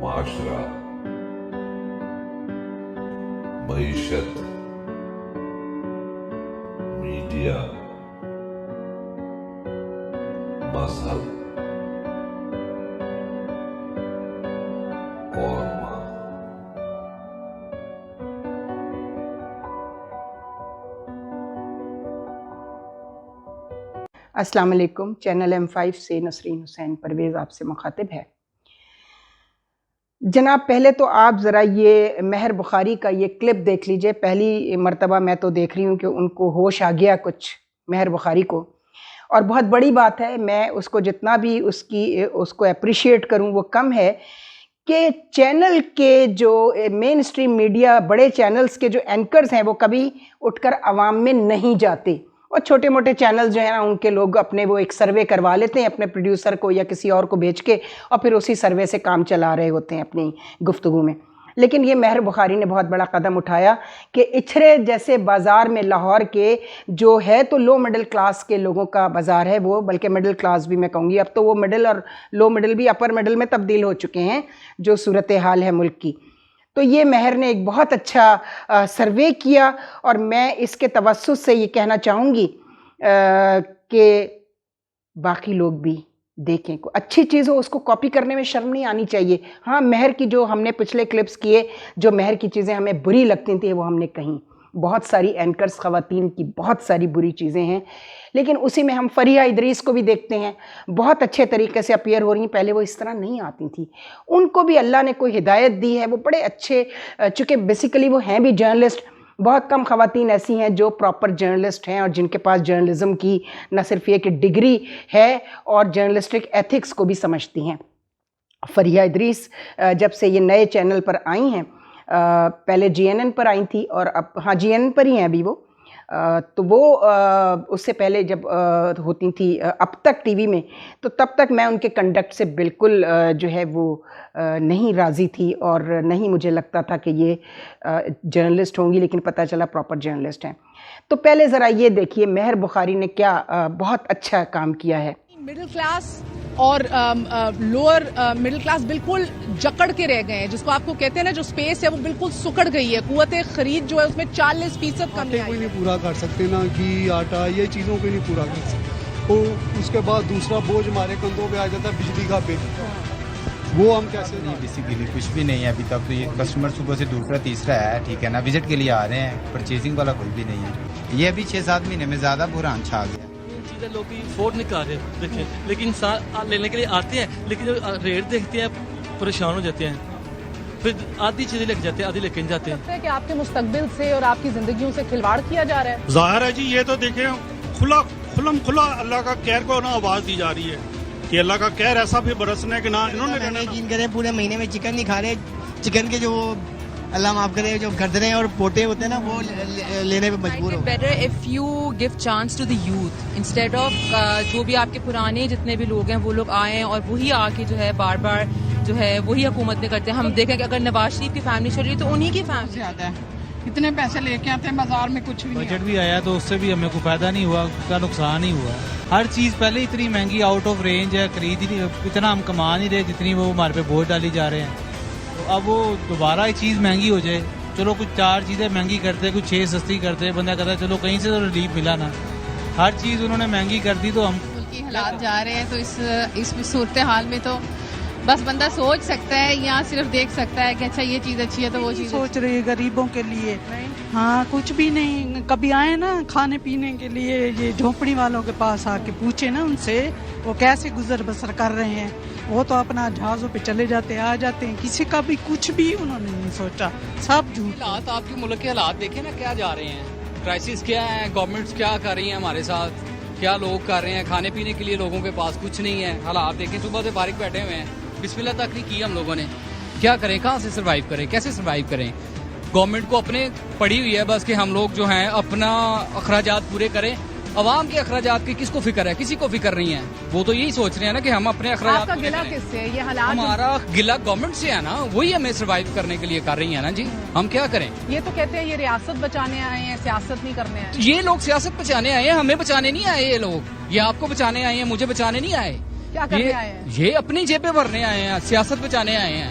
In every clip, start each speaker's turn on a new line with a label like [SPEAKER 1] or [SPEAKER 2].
[SPEAKER 1] معاشرہ، معیشت، میڈیا، مذہب اور ماں۔
[SPEAKER 2] السلام علیکم، چینل M5 سے نسرین حسین پرویز آپ سے مخاطب ہے۔ جناب، پہلے تو آپ ذرا یہ مہر بخاری کا یہ کلپ دیکھ لیجئے۔ پہلی مرتبہ میں تو دیکھ رہی ہوں کہ ان کو ہوش آ گیا کچھ مہر بخاری کو، اور بہت بڑی بات ہے۔ میں اس کو جتنا بھی اس کو اپریشیٹ کروں وہ کم ہے کہ چینل کے جو مین اسٹریم میڈیا بڑے چینلز کے جو اینکرز ہیں وہ کبھی اٹھ کر عوام میں نہیں جاتے، اور چھوٹے موٹے چینل جو ہیں نا ان کے لوگ اپنے وہ ایک سروے کروا لیتے ہیں اپنے پروڈیوسر کو یا کسی اور کو بھیج کے، اور پھر اسی سروے سے کام چلا رہے ہوتے ہیں اپنی گفتگو میں۔ لیکن یہ مہر بخاری نے بہت بڑا قدم اٹھایا کہ اچھرے جیسے بازار میں لاہور کے جو ہے تو لو مڈل کلاس کے لوگوں کا بازار ہے وہ، بلکہ مڈل کلاس بھی میں کہوں گی، اب تو وہ مڈل اور لو مڈل بھی اپر مڈل میں تبدیل ہو چکے ہیں جو صورتحال ہے ملک کی۔ تو یہ مہر نے ایک بہت اچھا سروے کیا، اور میں اس کے توسط سے یہ کہنا چاہوں گی کہ باقی لوگ بھی دیکھیں، کو اچھی چیز ہو اس کو کاپی کرنے میں شرم نہیں آنی چاہیے۔ ہاں، مہر کی جو ہم نے پچھلے کلپس کیے، جو مہر کی چیزیں ہمیں بری لگتی تھیں وہ ہم نے کہیں، بہت ساری اینکرز خواتین کی بہت ساری بری چیزیں ہیں، لیکن اسی میں ہم فریحہ ادریس کو بھی دیکھتے ہیں، بہت اچھے طریقے سے اپیئر ہو رہی ہیں۔ پہلے وہ اس طرح نہیں آتی تھیں، ان کو بھی اللہ نے کوئی ہدایت دی ہے، وہ بڑے اچھے، چونکہ بیسیکلی وہ ہیں بھی جرنلسٹ۔ بہت کم خواتین ایسی ہیں جو پراپر جرنلسٹ ہیں اور جن کے پاس جرنلزم کی نہ صرف یہ کہ ڈگری ہے اور جرنلسٹک ایتھکس کو بھی سمجھتی ہیں۔ فریحہ ادریس جب سے یہ نئے چینل پر آئی ہیں، پہلے GNN پر آئی تھی اور اب ہاں GNN پر ہی ہیں ابھی وہ، تو وہ اس سے پہلے جب ہوتی تھی اب تک ٹی وی میں، تو تب تک میں ان کے کنڈکٹ سے بالکل جو ہے وہ نہیں راضی تھی، اور نہیں مجھے لگتا تھا کہ یہ جرنلسٹ ہوں گی، لیکن پتہ چلا پراپر جرنلسٹ ہیں۔ تو پہلے ذرا یہ دیکھیے مہر بخاری نے کیا بہت اچھا کام کیا ہے۔
[SPEAKER 3] مڈل کلاس اور لوور مڈل کلاس بالکل جکڑ کے رہ گئے ہیں، جس کو آپ کو کہتے ہیں نا جو سپیس ہے وہ بالکل سکڑ گئی ہے، قوت خرید جو ہے اس میں 40% کمی آئی ہے۔
[SPEAKER 4] کوئی نہیں پورا کر سکتے، نا گھی آٹا یہ چیزوں کو نہیں پورا کر سکتے، اور اس کے بعد دوسرا بوجھ ہمارے کندھوں پہ آ جاتا ہے بجلی کا بل، وہ ہم کیسے
[SPEAKER 5] نہیں؟ بیسیکلی کچھ بھی نہیں ہے ابھی تک، تو یہ کسٹمر صبح سے دوسرا تیسرا ہے، ٹھیک ہے نا، وزٹ کے لیے آ رہے ہیں، پرچیزنگ والا کوئی بھی نہیں ہے۔ یہ ابھی 6-7 مہینے میں زیادہ بحران چھا گیا۔
[SPEAKER 6] چیزیں لوگ افورڈ نہیں کر رہے، دیکھیں، لیکن انسان لینے کے لیے آتے ہیں، لیکن جب ریٹ دیکھتے ہیں پریشان ہو جاتے ہیں، پھر آدھی چیزیں لے کے جاتے ہیں، آدھی لے کے نہیں جاتے ہیں۔
[SPEAKER 3] لگتا ہے کہ آپ کے مستقبل سے اور آپ کی زندگیوں سے کھلواڑ کیا جا رہا ہے۔
[SPEAKER 7] ظاہر ہے جی، یہ تو دیکھیں کھلا اللہ کا قہر کو نا آواز دی جا رہی ہے کہ اللہ کا قہر ایسا بھی برسنے کہ نہ انہوں نے کہنا
[SPEAKER 8] یقین کریں پورے مہینے میں چکن نہیں کھا رہے، چکن کے جو اللہ معاف کرے جو گردنے اور پوٹے ہوتے ہیں نا وہ لینے پہ مجبور ہو۔
[SPEAKER 9] Better if you give chance to the youth instead of جو بھی آپ کے پرانے جتنے بھی لوگ ہیں وہ لوگ آئیں اور وہی آ کے جو ہے بار بار جو ہے وہی حکومتیں کرتے ہیں۔ ہم دیکھیں کہ اگر نواز شریف کی فیملی چل رہی ہے تو انہی کی فیملی
[SPEAKER 10] آتا ہے، اتنے پیسے لے کے آتے ہیں بازار میں کچھ بھی نہیں۔
[SPEAKER 11] بجٹ بھی آیا تو اس سے بھی ہمیں کوئی فائدہ نہیں ہوا، اس کا نقصان ہی ہوا۔ ہر چیز پہلے اتنی مہنگی آؤٹ آف رینج ہے، خرید ہی نہیں، اتنا ہم کما نہیں رہے جتنی وہ ہمارے پہ بوجھ ڈالی جا رہے ہیں۔ تو اب وہ دوبارہ ایک چیز مہنگی ہو جائے، چلو کچھ 4 چیزیں مہنگی کرتے، کچھ 6 سستی کرتے، بندہ کہتا ہے چلو کہیں سے تو ریلیف ملا نا۔ ہر چیز انہوں نے مہنگی کر دی تو ہم
[SPEAKER 12] ملکی حالات جا رہے ہیں، تو اس صورتحال میں تو بس بندہ سوچ سکتا ہے یا صرف دیکھ سکتا ہے کہ اچھا یہ چیز اچھی ہے تو وہ چیز
[SPEAKER 10] سوچ رہے غریبوں کے لیے، ہاں کچھ بھی نہیں۔ کبھی آئے نا کھانے پینے کے لیے، یہ جھونپڑی والوں کے پاس آ کے پوچھے نا ان سے وہ کیسے گزر بسر کر رہے ہیں، وہ تو اپنا جہازوں پہ چلے جاتے آ جاتے ہیں، کسی کا بھی کچھ بھی انہوں نے نہیں سوچا، سب جھوٹ۔
[SPEAKER 13] حالات آپ کے ملک کے حالات دیکھیں نا کیا جا رہے ہیں، کرائسس کیا ہے، گورنمنٹس کیا کر رہی ہیں ہمارے ساتھ، کیا لوگ کر رہے ہیں، کھانے پینے کے لیے لوگوں کے پاس کچھ نہیں ہے۔ حالات دیکھیں، صبح سے فارغ بیٹھے ہوئے ہیں، بسم اللہ تک نہیں کی ہم لوگوں نے، کیا کریں، کہاں سے سروائیو کریں، کیسے سروائیو کریں؟ گورنمنٹ کو اپنے پڑی ہوئی ہے بس کہ ہم لوگ جو ہیں اپنا اخراجات پورے کریں، عوام کے اخراجات کی کس کو فکر ہے؟ کسی کو فکر نہیں ہے، وہ تو یہی سوچ رہے ہیں نا کہ ہم اپنے اخراجات
[SPEAKER 3] آپ کا گلہ کس سے ہے؟ یہ حالات
[SPEAKER 13] ہمارا گلہ گورنمنٹ سے ہے نا، وہی ہمیں سروائیو کرنے کے لیے کر رہی ہے نا جی، ہم کیا کریں؟
[SPEAKER 3] یہ تو کہتے ہیں یہ ریاست بچانے آئے ہیں، سیاست نہیں کرنے آئے ہیں۔
[SPEAKER 13] یہ لوگ سیاست بچانے آئے ہیں، ہمیں بچانے نہیں آئے، یہ لوگ یہ آپ کو بچانے آئے ہیں، مجھے بچانے نہیں آئے۔
[SPEAKER 3] کیا کرنے آئے ہیں؟
[SPEAKER 13] یہ اپنی جیبیں بھرنے آئے ہیں، سیاست بچانے آئے ہیں۔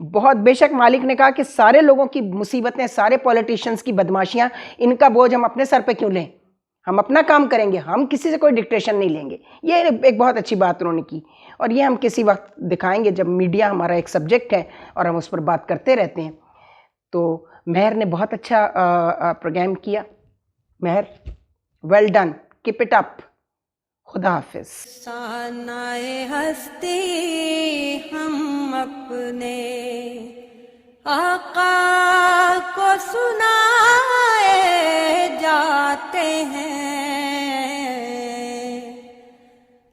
[SPEAKER 2] بہت بے شک مالک نے کہا کہ سارے لوگوں کی مصیبتیں، سارے پولیٹیشنز کی بدماشیاں، ان کا بوجھ ہم اپنے سر پہ کیوں لیں؟ ہم اپنا کام کریں گے، ہم کسی سے کوئی ڈکٹیشن نہیں لیں گے. یہ ایک بہت اچھی بات انہوں نے کی، اور یہ ہم کسی وقت دکھائیں گے جب میڈیا ہمارا ایک سبجیکٹ ہے اور ہم اس پر بات کرتے رہتے ہیں. تو مہر نے بہت اچھا پروگرام کیا. Mehr well done, keep it up. خدا حافظ.
[SPEAKER 14] سانائے ہستی ہم اپنے آقا کو سنائے جاتے ہیں.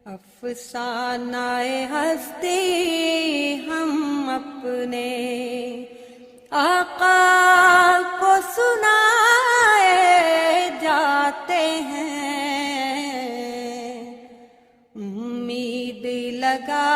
[SPEAKER 14] افسانۂ ہستی ہم اپنے آقا کو سنائے جاتے ہیں. امید لگا